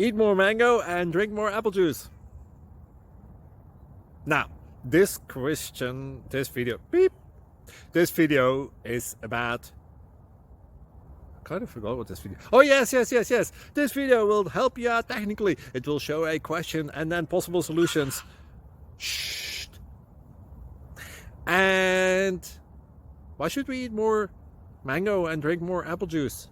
eat more mango and drink more apple juice. Now, this video is about, I kind of forgot what this video. Oh yes. This video will help you out technically. It will show a question and then possible solutions. Shh. And why should we eat more mango and drink more apple juice?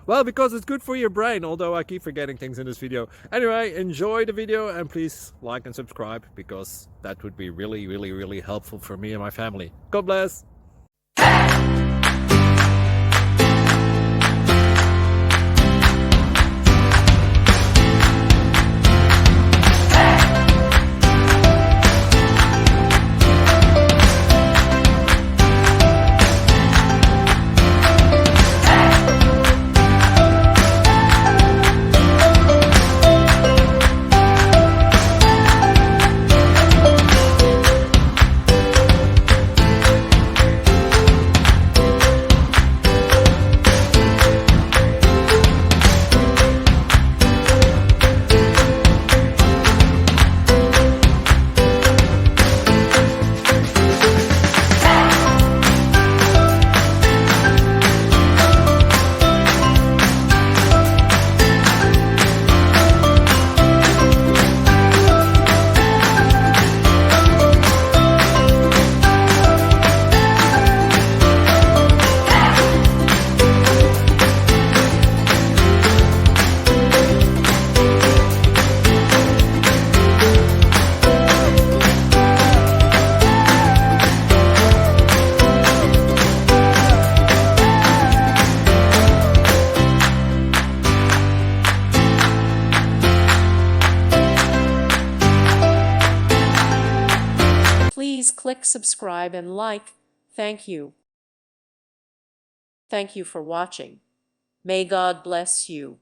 Well, because it's good for your brain, although I keep forgetting things in this video. Anyway, enjoy the video and please like and subscribe, because that would be really helpful for me and my family. God bless! Please click subscribe and like. Thank you. Thank you for watching. May God bless you.